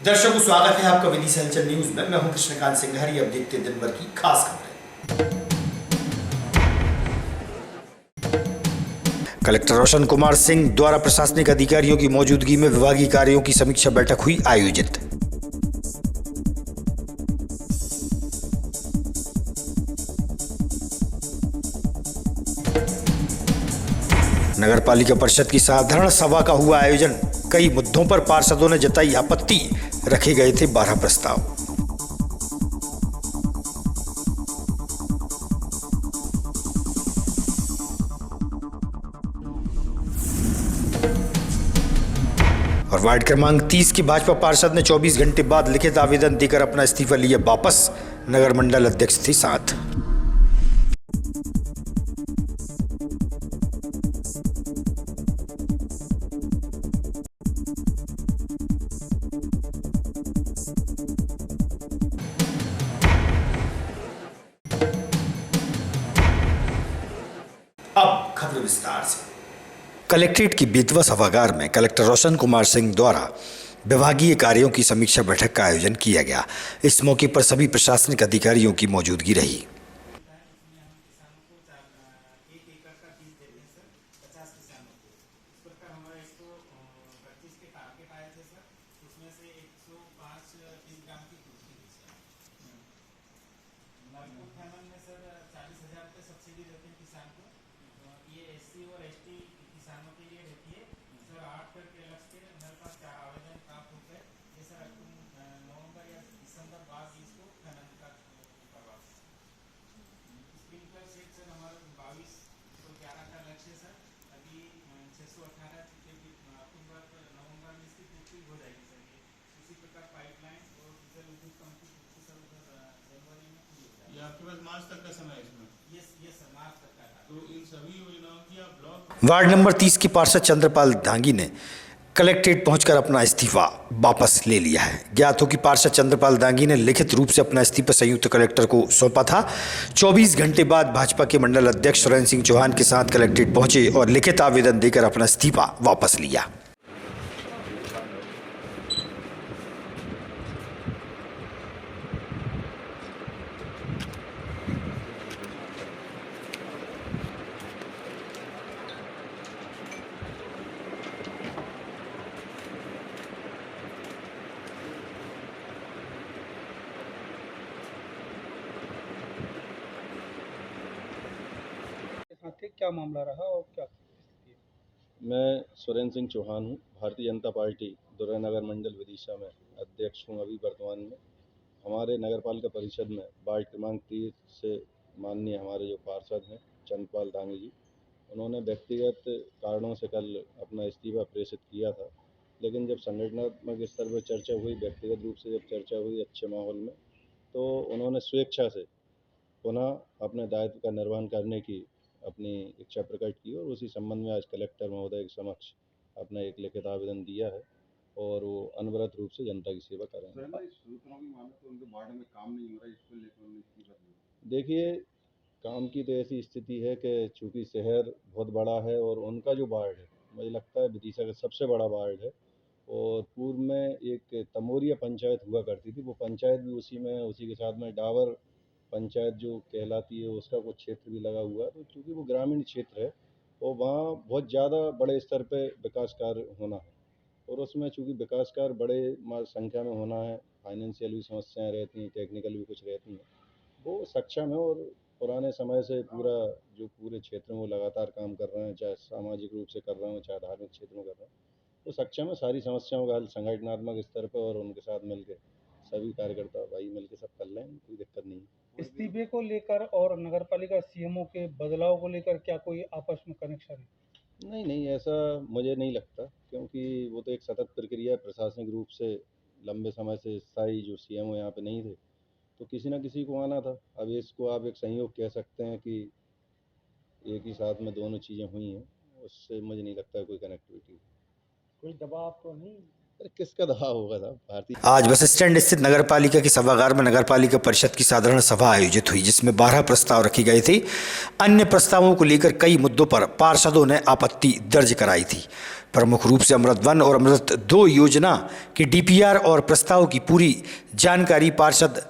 दर्शकों, स्वागत है आपका विदिशा हलचल न्यूज में। मैं हूं कृष्णकांत सिंघारी। अब देखते हैं दिन भर की खास खबरें। कलेक्टर रोशन कुमार सिंह द्वारा प्रशासनिक अधिकारियों की मौजूदगी में विभागीय कार्यों की समीक्षा बैठक हुई आयोजित। नगर पालिका परिषद की साधारण सभा का हुआ आयोजन। कई मुद्दों पर पार्षदों ने जताई आपत्ति। रखे गए थे 12 प्रस्ताव। और वार्ड क्रमांक 30 के भाजपा पार्षद ने 24 घंटे बाद लिखित आवेदन देकर अपना इस्तीफा लिया वापस। नगर मंडल अध्यक्ष थे साथ। अब खबर विस्तार से। कलेक्ट्रेट की बेतवा सभागार में कलेक्टर रोशन कुमार सिंह द्वारा विभागीय कार्यों की समीक्षा बैठक का आयोजन किया गया। इस मौके पर सभी प्रशासनिक अधिकारियों की मौजूदगी रही। आपके पास मार्च तक का समय है इसमें? यस सर, मार्च तक का था। तो इन सभी योजनाओं की आप ब्लॉक। वार्ड नंबर 30 के पार्षद चंद्रपाल दांगी ने कलेक्ट्रेट पहुंचकर अपना इस्तीफा वापस ले लिया है। ज्ञात हो कि पार्षद चंद्रपाल दांगी ने लिखित रूप से अपना इस्तीफा संयुक्त कलेक्टर को सौंपा था। 24 घंटे बाद भाजपा के मंडल अध्यक्ष सुरेंद्र सिंह चौहान के साथ कलेक्ट्रेट पहुंचे और लिखित आवेदन देकर अपना इस्तीफा वापस लिया। क्या मामला रहा और क्या स्थिति है? मैं सुरेंद्र सिंह चौहान हूँ। भारतीय जनता पार्टी दुर्गानगर मंडल विदिशा में अध्यक्ष हूँ अभी वर्तमान में। हमारे नगर पालिका परिषद में वार्ड क्रमांक 30 से माननीय हमारे जो पार्षद हैं चंद्रपाल दांगी जी, उन्होंने व्यक्तिगत कारणों से कल अपना इस्तीफा प्रेषित किया था। लेकिन जब संगठनात्मक स्तर पर चर्चा हुई, व्यक्तिगत रूप से जब चर्चा हुई अच्छे माहौल में, तो उन्होंने स्वेच्छा से पुनः अपने दायित्व का निर्वहन करने की अपनी इच्छा प्रकट की और उसी संबंध में आज कलेक्टर महोदय के समक्ष अपना एक लिखित आवेदन दिया है और वो अनवरत रूप से जनता की सेवा करेंगे। देखिए, काम की तो ऐसी स्थिति है कि चूँकि शहर बहुत बड़ा है और उनका जो वार्ड है मुझे लगता है विदिशा का सबसे बड़ा वार्ड है और पूर्व में एक तमोरिया पंचायत हुआ करती थी, वो पंचायत भी उसी के साथ में डावर पंचायत जो कहलाती है उसका कुछ क्षेत्र भी लगा हुआ है। तो चूँकि वो ग्रामीण क्षेत्र है और वहाँ बहुत ज़्यादा बड़े स्तर पे विकास कार्य होना है और उसमें चूँकि विकास कार्य बड़े संख्या में होना है, फाइनेंशियल भी समस्याएं रहती हैं, टेक्निकल भी कुछ रहती हैं, वो सक्षम है और पुराने समय से पूरे क्षेत्र में वो लगातार काम कर रहे हैं, चाहे सामाजिक रूप से कर रहे हो चाहे धार्मिक क्षेत्र में कर रहे हैं, तो सक्षम है सारी समस्याओं का हल संगठनात्मक स्तर पर और उनके साथ मिलकर सभी कार्यकर्ता भाई मिलकर सब कर लें, कोई दिक्कत नहीं है। इस्तीफे को लेकर और नगरपालिका सीएमओ के बदलाव को लेकर क्या कोई आपस में कनेक्शन है? नहीं, ऐसा मुझे नहीं लगता, क्योंकि वो तो एक सतत प्रक्रिया है। प्रशासनिक रूप से लंबे समय से स्थायी जो सीएमओ यहाँ पे नहीं थे, तो किसी ना किसी को आना था। अब इसको आप एक संयोग कह सकते हैं कि एक ही साथ में दोनों चीज़ें हुई हैं, उससे मुझे नहीं लगता कोई कनेक्टिविटी। कोई दबाव तो नहीं? अरे किसका दहा होगा साहब, भारतीय आज बस स्टैंड स्थित नगर पालिका के सभागार में नगर पालिका परिषद की साधारण सभा आयोजित हुई, जिसमें 12 प्रस्ताव रखे गए थे। अन्य प्रस्तावों को लेकर कई मुद्दों पर पार्षदों ने आपत्ति दर्ज कराई थी। प्रमुख रूप से अमृत 1 और अमृत 2 योजना के डीपीआर और प्रस्ताव की पूरी जानकारी पार्षद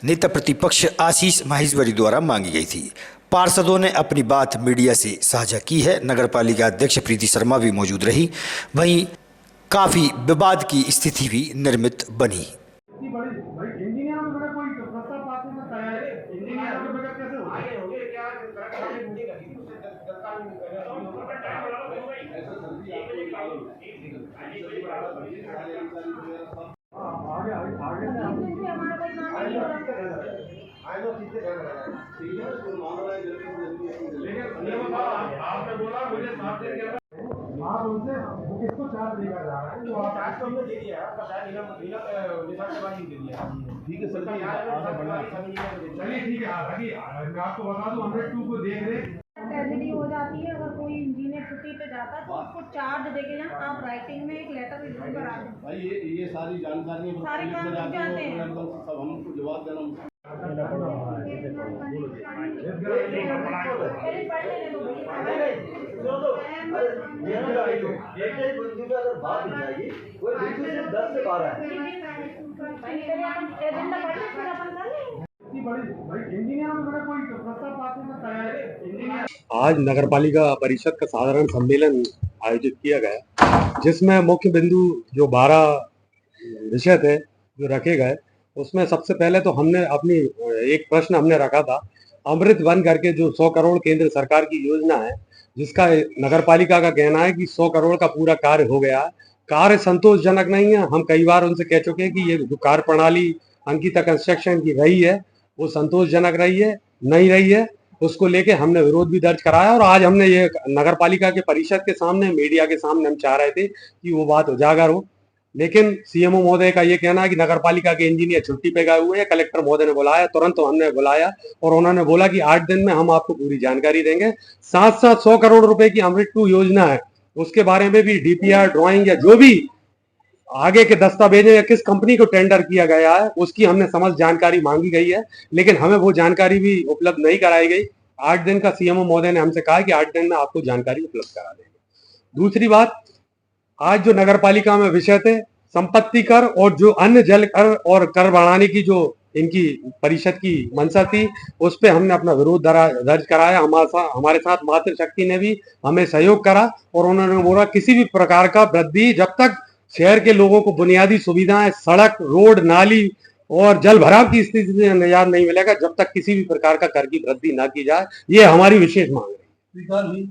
नेता प्रतिपक्ष आशीष माहेश्वरी द्वारा मांगी गई थी। पार्षदों ने अपनी बात मीडिया से साझा की है। नगर पालिका अध्यक्ष प्रीति शर्मा भी मौजूद रही। वहीं काफी विवाद की स्थिति भी निर्मित बनी। आप उनसे वो किसको चार्ज लेकर जा रहा है, जो आप चार्ज तो हमने दे दिया है, आपका शायद निगम के बाद ही दे दिया। ठीक है सर, चलिए ठीक है, मैं आपको बता दूं 102 को देख रहे ट्रेजेडी हो जाती है। अगर कोई इंजीनियर छुट्टी पे जाता है तो उसको चार्ज देके जाए। आप राइटिंग में एक लेटर रिव्यू करा दें। भाई ये सारी जानकारी सारी काम जाते हैं। सब हमको जवाब देना आज नगरपालिका परिषद का साधारण सम्मेलन आयोजित किया गया, जिसमें मुख्य बिंदु जो 12 विषय थे जो रखे गए, उसमें सबसे पहले तो हमने अपनी एक प्रश्न हमने रखा था अमृत 1 करके जो 100 करोड़ केंद्र सरकार की योजना है, जिसका नगरपालिका का कहना है कि 100 करोड़ का पूरा कार्य हो गया है। कार्य संतोषजनक नहीं है। हम कई बार उनसे कह चुके हैं कि ये जो कार्य प्रणाली अंकिता कंस्ट्रक्शन की रही है वो संतोषजनक रही है नहीं रही है, उसको लेके हमने विरोध भी दर्ज कराया। और आज हमने ये नगरपालिका के परिषद के सामने, मीडिया के सामने हम चाह रहे थे कि वो बात उजागर हो, लेकिन सीएमओ महोदय का ये कहना है कि नगरपालिका के इंजीनियर छुट्टी पे गए हुए हैं। कलेक्टर महोदय ने बुलाया, तुरंत तो हमने बुलाया और उन्होंने बोला कि 8 दिन में हम आपको पूरी जानकारी देंगे। साथ साथ 100 करोड़ रुपए की अमृत 2 योजना है, उसके बारे में भी डीपीआर ड्राइंग या जो भी आगे के दस्तावेज या किस कंपनी को टेंडर किया गया है उसकी हमने समझ जानकारी मांगी गई है, लेकिन हमें वो जानकारी भी उपलब्ध नहीं कराई गई। 8 दिन का सीएमओ महोदय ने हमसे कहा कि 8 दिन में आपको जानकारी उपलब्ध करा देंगे। दूसरी बात, आज जो नगरपालिका में विषय थे संपत्ति कर और जो अन्य जल कर और कर बढ़ाने की जो इनकी परिषद की मंशा थी, उस पे हमने अपना विरोध दर्ज कराया। हमारे साथ मातृशक्ति ने भी हमें सहयोग करा और उन्होंने बोला किसी भी प्रकार का वृद्धि, जब तक शहर के लोगों को बुनियादी सुविधाएं, सड़क, रोड, नाली और जल भराव की स्थिति से निजात नहीं मिलेगा, जब तक किसी भी प्रकार का कर की वृद्धि ना की जाए। ये हमारी विशेष मांग है।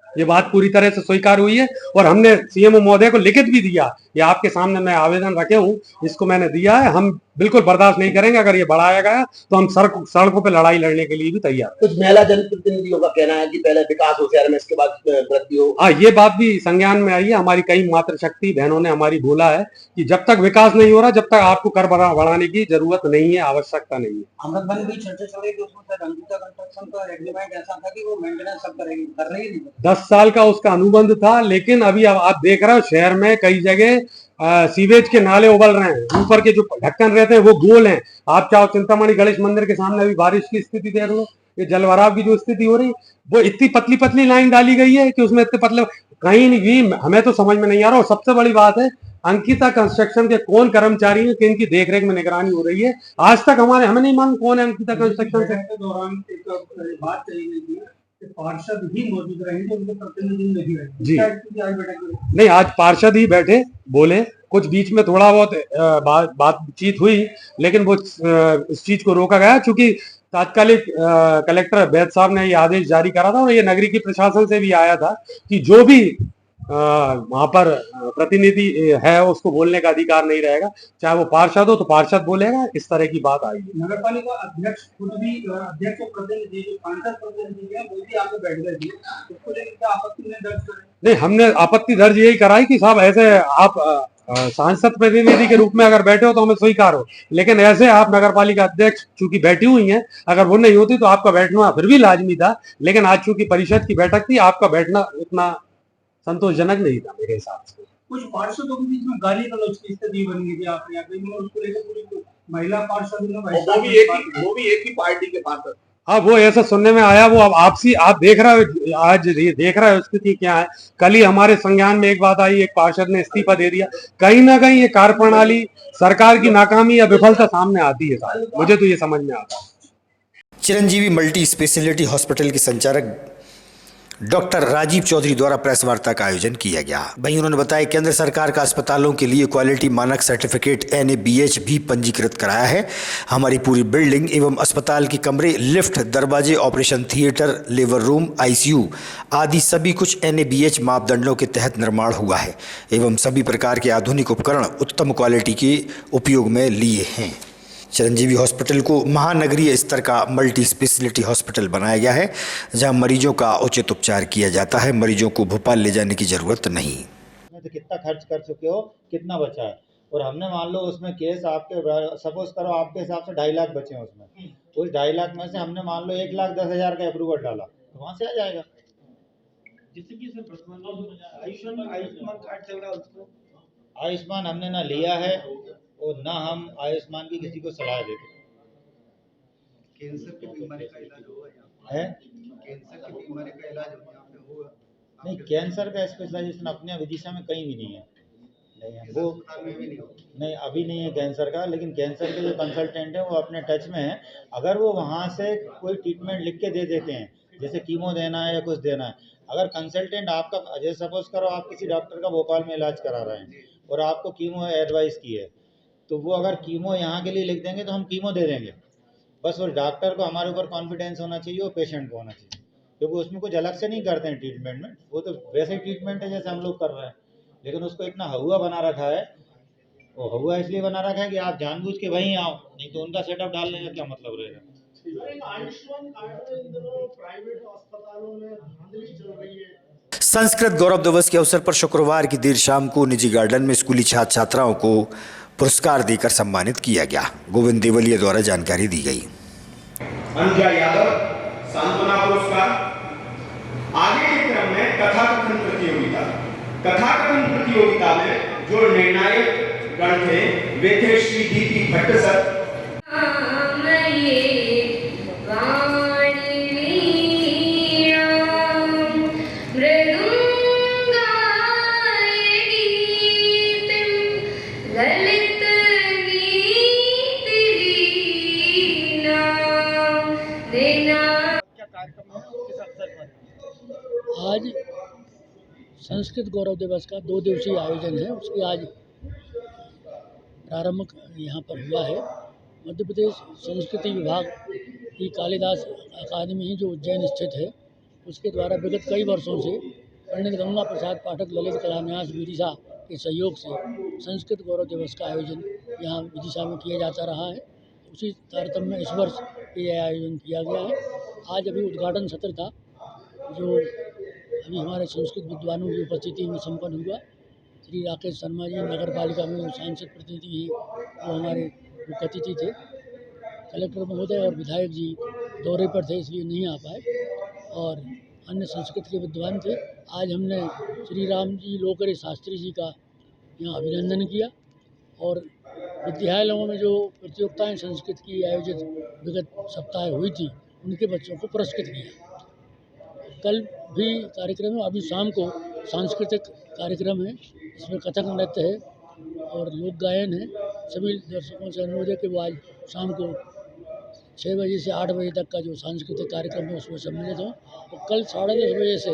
ये बात पूरी तरह से स्वीकार हुई है और हमने सीएमओ महोदय को लिखित भी दिया। ये आपके सामने मैं आवेदन रखे हूँ, इसको मैंने दिया है। हम बिल्कुल बर्दाश्त नहीं करेंगे। अगर ये बढ़ाया गया तो हम सड़कों पे लड़ाई लड़ने के लिए भी तैयार हैं। कुछ महिला जनप्रतिनिधियों का कहना है कि पहले विकास हो शहर में, इसके बाद वृद्धि हो। हाँ, ये बात भी संज्ञान में आई है। हमारी कई मातृशक्ति बहनों ने हमारी बोला है कि जब तक विकास नहीं हो रहा, जब तक आपको कर बढ़ाने की जरूरत नहीं है, आवश्यकता नहीं है। अमृत 1 भी चर्चा चल रही थी, उसमें शायद अंकिता कंस्ट्रक्शन का एग्रीमेंट ऐसा था कि वो मेंटेनेंस सब करेगी, कर रही नहीं। 10 साल का उसका अनुबंध था, लेकिन अभी अब आप देख रहे हो शहर में कई जगह सीवेज के नाले उबल रहे हैं। ऊपर के जो ढक्कन रहते हैं वो गोल हैं। आप चाहो चिंतामणि गणेश मंदिर के सामने अभी बारिश की स्थिति देख लो, ये जलभराव की जो स्थिति हो रही, वो इतनी पतली पतली लाइन डाली गई है कि उसमें इतने पतले कहीं भी हमें तो समझ में नहीं आ रहा। और सबसे बड़ी बात है, अंकिता कंस्ट्रक्शन के कौन कर्मचारी हैं कि इनकी देखरेख में निगरानी हो रही है, आज तक हमें नहीं मालूम कौन है अंकिता कंस्ट्रक्शन से। दौरान एक बात कही गई थी कि पार्षद ही मौजूद रहेंगे, उनके प्रतिनिधि नहीं रहेंगे जी। आज बैठक नहीं, आज पार्षद ही बैठे, बोले। कुछ बीच में थोड़ा बहुत बातचीत हुई, लेकिन वो इस चीज को रोका गया क्योंकि तात्कालिक कलेक्टर वैद साहब ने ये आदेश जारी करा था और ये नगरी की प्रशासन से भी आया था कि जो भी वहां पर प्रतिनिधि है उसको बोलने का अधिकार नहीं रहेगा, चाहे वो पार्षद हो तो पार्षद बोलेगा। इस तरह की बात आई है। नगरपालिका अध्यक्ष खुद भी अध्यक्ष और प्रतिनिधि जो सांसद प्रतिनिधि है वो भी आगे बैठ गए थे, उसको लेकर क्या आपत्ति नहीं दर्ज करें? नहीं, हमने आपत्ति दर्ज यही कराई कि साहब ऐसे आप सांसद प्रतिनिधि के रूप में अगर बैठे हो तो हमें स्वीकार हो, लेकिन ऐसे आप नगरपालिका अध्यक्ष चूंकि बैठी हुई हैं, अगर वो नहीं होती तो आपका बैठना फिर भी लाजमी था, लेकिन आज चूंकि परिषद की बैठक थी, आपका बैठना उतना संतोषजनक नहीं था मेरे हिसाब से। कुछ पार्षदों के बीच में गाली गलौज की स्थिति बन गई थी आपने यहाँ पे, उसको लेकर पूरी महिला पार्षद ने वो भी एक ही पार्टी के पार्षद। अब वो ऐसा सुनने में आया, वो अब आपसी आप देख रहे हो, आज ये देख रहे हो स्थिति क्या है। कल ही हमारे संज्ञान में एक बात आई, एक पार्षद ने इस्तीफा दे दिया। कहीं ना कहीं ये कार्यप्रणाली, सरकार की नाकामी या विफलता सामने आती है साहब, मुझे तो ये समझ में आता है। चिरंजीवी मल्टी स्पेशलिटी हॉस्पिटल के संचालक डॉक्टर राजीव चौधरी द्वारा प्रेस वार्ता का आयोजन किया गया। वहीं उन्होंने बताया केंद्र सरकार का अस्पतालों के लिए क्वालिटी मानक सर्टिफिकेट NABH भी पंजीकृत कराया है। हमारी पूरी बिल्डिंग एवं अस्पताल के कमरे, लिफ्ट, दरवाजे, operation theatre, labour room, ICU आदि सभी कुछ NABH मापदंडों के तहत निर्माण हुआ है एवं सभी प्रकार के आधुनिक उपकरण उत्तम क्वालिटी के उपयोग में लिए हैं। चिरंजीवी हॉस्पिटल को महानगरीय स्तर का मल्टी स्पेशलिटी हॉस्पिटल बनाया गया है, जहां मरीजों का उचित उपचार किया जाता है। मरीजों को भोपाल ले जाने की जरूरत नहीं। तो कितना खर्च कर चुके हो, कितना बचा है, और हमने मान लो उसमें केस आपके सपोज करो आपके हिसाब से 2.5 लाख बचे हैं उसमें, उस 2.5 लाख में से हमने मान लो 1,10,000 का अप्रूवल डाला, तो वहाँ से आ जाएगा। जिससे कि सर आयुष्मान कार्ड चल रहा है उसको आयुष्मान हमने ना लिया है और ना हम आयुष्मान की किसी को सलाह देते। कैंसर की बीमारी का इलाज होगा है, कैंसर की बीमारी का इलाज यहाँ पे होगा नहीं कैंसर का स्पेशलाइजेशन अपने विदिशा में कहीं भी नहीं है। नहीं है वो, नहीं अभी नहीं है कैंसर का, लेकिन कैंसर के जो कंसल्टेंट हैं वो अपने टच में है। अगर वो वहाँ से कोई ट्रीटमेंट लिख के दे देते हैं, जैसे कीमो देना है या कुछ देना है, अगर कंसल्टेंट आपका, जैसे सपोज करो आप किसी डॉक्टर का भोपाल में इलाज करा रहे हैं और आपको कीमो एडवाइस की है, तो वो अगर कीमो यहाँ के लिए लिख देंगे तो हम कीमो दे देंगे। बस वो डॉक्टर को हमारे ऊपर कॉन्फिडेंस होना चाहिए और पेशेंट को होना चाहिए, क्योंकि उसमें कुछ अलग से नहीं करते हैं ट्रीटमेंट में, वो तो वैसे ट्रीटमेंट है जैसे हम लोग कर रहे हैं, लेकिन उसको इतना हवा बना रखा है। वो हवा इसलिए बना रखा है कि आप जानबूझ के वहीं आओ, नहीं तो उनका सेटअप डालने का क्या मतलब रहेगा। आयुष्मान कार्ड प्राइवेट अस्पतालों में धांधली चल रही है। संस्कृत गौरव दिवस के अवसर पर शुक्रवार की देर शाम को निजी गार्डन में स्कूली छात्र छात्राओं को पुरस्कार देकर सम्मानित किया गया। गोविंद देवलिया द्वारा जानकारी दी गई। अनुजा यादव सांत्वना पुरस्कार। आगे के क्रम में कथाकथन प्रतियोगिता। कथाकथन प्रतियोगिता में जो निर्णायक गण थे वे थे श्री DP भट्ट सर। आज संस्कृत गौरव दिवस का 2 दिवसीय आयोजन है, उसकी आज प्रारंभ यहाँ पर हुआ है। मध्य प्रदेश संस्कृति विभाग की कालिदास अकादमी जो उज्जैन स्थित है, उसके द्वारा विगत कई वर्षों से पंडित गंगा प्रसाद पाठक ललित कलान्यास विदिशा के सहयोग से संस्कृत गौरव दिवस का आयोजन यहाँ विदिशा में किया जाता रहा है। उसी तारतम्य में इस वर्ष ये आयोजन किया गया है। आज अभी उद्घाटन सत्र था जो अभी हमारे संस्कृत विद्वानों की उपस्थिति में संपन्न हुआ। श्री राकेश शर्मा जी नगर पालिका में सांसद प्रतिनिधि हैं, वो हमारे मुख्य अतिथि थे। कलेक्टर महोदय और विधायक जी दौरे पर थे इसलिए नहीं आ पाए, और अन्य संस्कृत के विद्वान थे। आज हमने श्री राम जी लोकरे शास्त्री जी का यहाँ अभिनंदन किया और विद्यालयों में जो प्रतियोगिताएँ संस्कृत की आयोजित विगत सप्ताह हुई थी उनके बच्चों को पुरस्कृत किया। कल भी कार्यक्रम है, अभी शाम को सांस्कृतिक कार्यक्रम है, इसमें कथक नृत्य है और लोक गायन है। सभी दर्शकों से अनुरोध है कि वो आज शाम को 6 बजे से 8 बजे तक का जो सांस्कृतिक कार्यक्रम है उसमें सम्मिलित हों। और कल 10:30 बजे से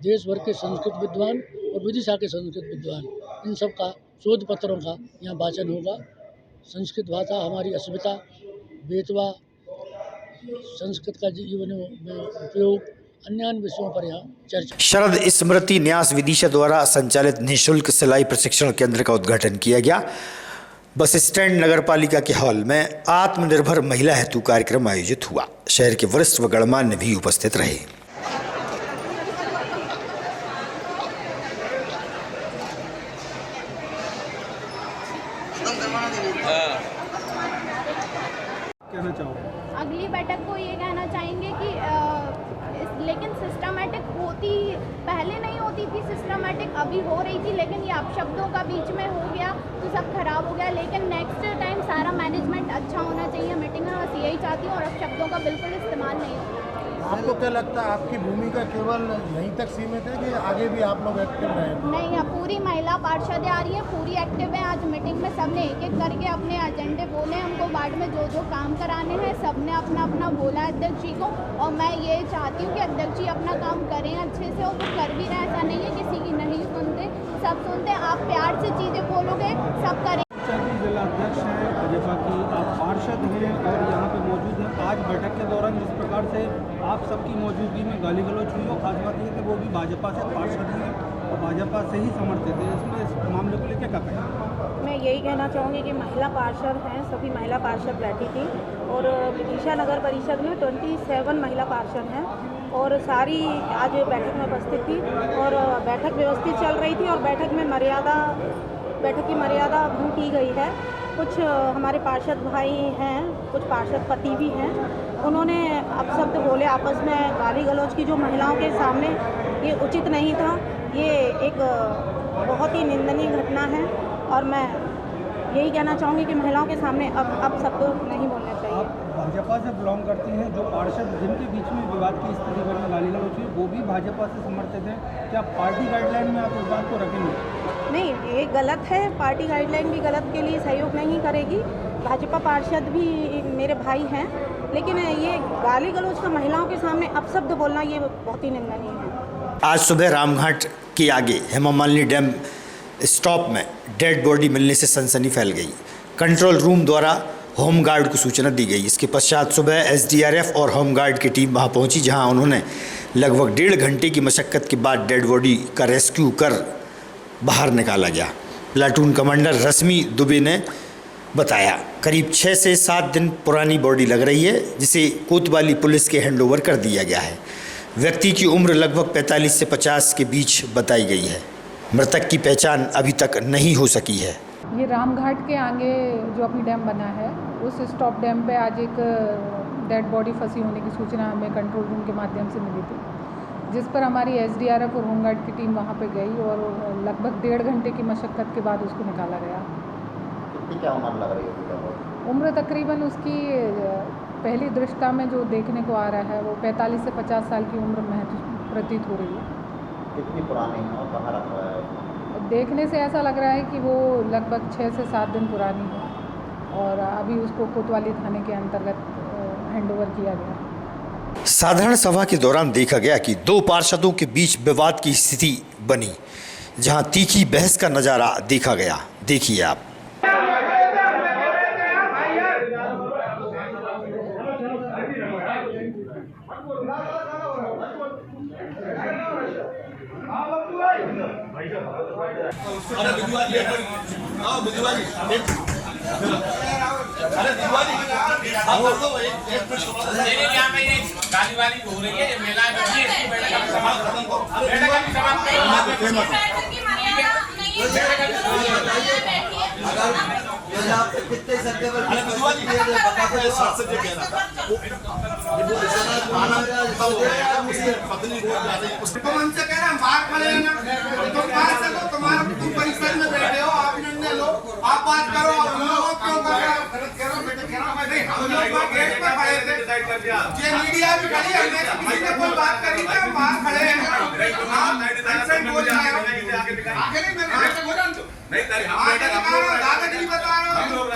देश भर के संस्कृत विद्वान और विदिशा के संस्कृत विद्वान इन सब का शोध पत्रों का यहाँ वाचन होगा। संस्कृत भाषा हमारी अस्मिता, बेतवा, संस्कृत का जीवन में उपयोग, अन्य विषयों पर यहाँ चर्चा। शरद स्मृति न्यास विदिशा द्वारा संचालित निःशुल्क सिलाई प्रशिक्षण केंद्र का उद्घाटन किया गया। बस स्टैंड नगर पालिका के हॉल में आत्मनिर्भर महिला हेतु कार्यक्रम आयोजित हुआ। शहर के वरिष्ठ व गणमान्य भी उपस्थित रहे। कहना चाहोगे? अगली बैठक को ये कहना चाहेंगे कि लेकिन सिस्टमेटिक होती, पहले नहीं होती थी सिस्टमेटिक, अभी हो रही थी, लेकिन ये अपशब्दों का बीच में हो गया तो सब खराब हो गया। लेकिन नेक्स्ट टाइम सारा मैनेजमेंट अच्छा होना चाहिए मीटिंग में, बस यही चाहती हूँ, और अपशब्दों का बिल्कुल इस्तेमाल नहीं होना। आपको क्या लगता है आपकी भूमिका केवल यहीं तक सीमित है कि आगे भी आप लोग एक्टिव रहें? नहीं, अब पूरी महिला पार्षद आ रही है, पूरी एक्टिव है। आज मीटिंग में सबने एक एक करके अपने एजेंडे बोले, हमको वार्ड में जो जो काम कराने हैं सबने अपना अपना बोला अध्यक्ष जी को, और मैं ये चाहती हूँ कि अध्यक्ष जी अपना काम करें अच्छे से, और वो कर भी रहे। ऐसा नहीं है किसी की नहीं सुनते, सब सुनते। आप प्यार से चीज़ें बोलोगे सब करें। जिला अध्यक्ष हैं भाजपा की, आप पार्षद हैं और यहाँ पे मौजूद हैं। आज बैठक के दौरान जिस प्रकार से आप सबकी मौजूदगी में गाली गलौज हुई, और खास बात यह कि वो भी भाजपा से पार्षद हैं और भाजपा से ही समर्थित है, इसमें इस मामले को लेकर क्या कहें? मैं यही कहना चाहूँगी कि महिला पार्षद हैं, सभी महिला पार्षद बैठी थी, और विदिशा नगर परिषद में 27 महिला पार्षद हैं, और सारी आज बैठक में उपस्थित थी, और बैठक व्यवस्थित चल रही थी, और बैठक की मर्यादा भंग की गई है। कुछ हमारे पार्षद भाई हैं, कुछ पार्षद पति भी हैं, उन्होंने अपशब्द बोले आपस में, गाली गलौज की, जो महिलाओं के सामने ये उचित नहीं था। ये एक बहुत ही निंदनीय घटना है, और मैं यही कहना चाहूँगी कि महिलाओं के सामने अब शब्द नहीं बोलने चाहिए। आप भाजपा से बिलोंग करती हैं, जो पार्षद जिनके बीच में विवाद की स्थिति बनी, गाली गलौज हुई, वो भी भाजपा से समर्थित हैं। क्या पार्टी गाइडलाइन में आप इस बात को रखेंगे? नहीं, ये गलत है। पार्टी गाइडलाइन भी गलत के लिए सहयोग नहीं करेगी। भाजपा पार्षद भी मेरे भाई हैं, लेकिन ये गाली गलौज का महिलाओं के सामने अपशब्द बोलना ये बहुत ही निंदनीय है। आज सुबह रामघाट के आगे हेमा मालिनी डैम स्टॉप में डेड बॉडी मिलने से सनसनी फैल गई। कंट्रोल रूम द्वारा होमगार्ड को सूचना दी गई। इसके पश्चात सुबह एसडीआरएफ और होमगार्ड की टीम वहां पहुंची, जहां उन्होंने लगभग 1.5 घंटे की मशक्कत के बाद डेड बॉडी का रेस्क्यू कर बाहर निकाला गया। प्लाटून कमांडर रश्मि दुबे ने बताया, करीब 6 से 7 दिन पुरानी बॉडी लग रही है, जिसे कोतवाली पुलिस के हैंडओवर कर दिया गया है। व्यक्ति की उम्र लगभग 45 से 50 के बीच बताई गई है। मृतक की पहचान अभी तक नहीं हो सकी है। ये रामघाट के आगे जो अपनी डैम बना है, उस स्टॉप डैम पे आज एक डेड बॉडी फंसी होने की सूचना हमें कंट्रोल रूम के माध्यम से मिली थी, जिस पर हमारी एसडीआरएफ और होमगार्ड की टीम वहाँ पे गई, और लगभग 1.5 घंटे की मशक्क़त के बाद उसको निकाला गया। कितनी क्या उम्र लग रही है? उम्र तकरीबन उसकी पहली दृष्टता में जो देखने को आ रहा है, वो 45 से 50 साल की उम्र महसूस प्रतीत हो रही है। कितनी पुरानी है और कहाँ रखा है? देखने से ऐसा लग रहा है कि वो लगभग 6 से 7 दिन पुरानी है, और अभी उसको कोतवाली थाने के अंतर्गत हैंडओवर किया गया। साधारण सभा के दौरान देखा गया कि 2 पार्षदों के बीच विवाद की स्थिति बनी, जहां तीखी बहस का नजारा देखा गया। देखिए आप। कितने तुम परिसर में बैठे हो, आप निर्णय लो, आप बात करो, क्यों कर रहे हो? ये मीडिया भी खड़ी है, किसी ने कोई बात करी है, हम बाहर खड़े हैं, आप बोल रहे हो, आगे नहीं, मैंने आगे बोला आगे नहीं बता रहा हूँ,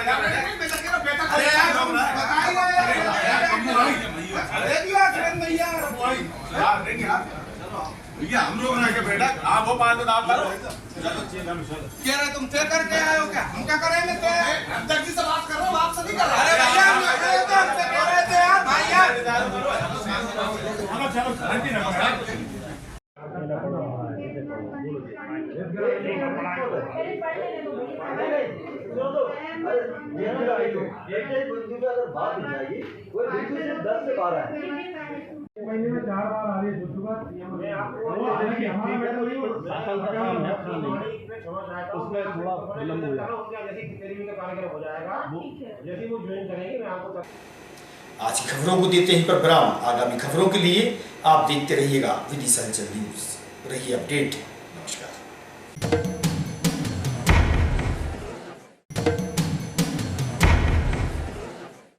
अरे यार भैया हम लोग ना के बेटा आप वो बात आप करो, कह रहे तुम तय करके आए हो क्या? हम क्या करेंगे? तो अध्यक्ष जी से बात कर रहे हो, आपसे नहीं कर रहे। अरे भैया हम कह रहे थे, हमसे कह रहे थे यार भाई यार। महीने में 4 बार आ रही है, उसमें थोड़ा विलम्ब हो जाएगा। जैसे वो ज्वाइन करेंगे मैं आपको आज की खबरों को देते ही पर विराम। आगामी खबरों के लिए आप देखते रहिएगा विदिशा न्यूज। रहिए अपडेट। नमस्कार।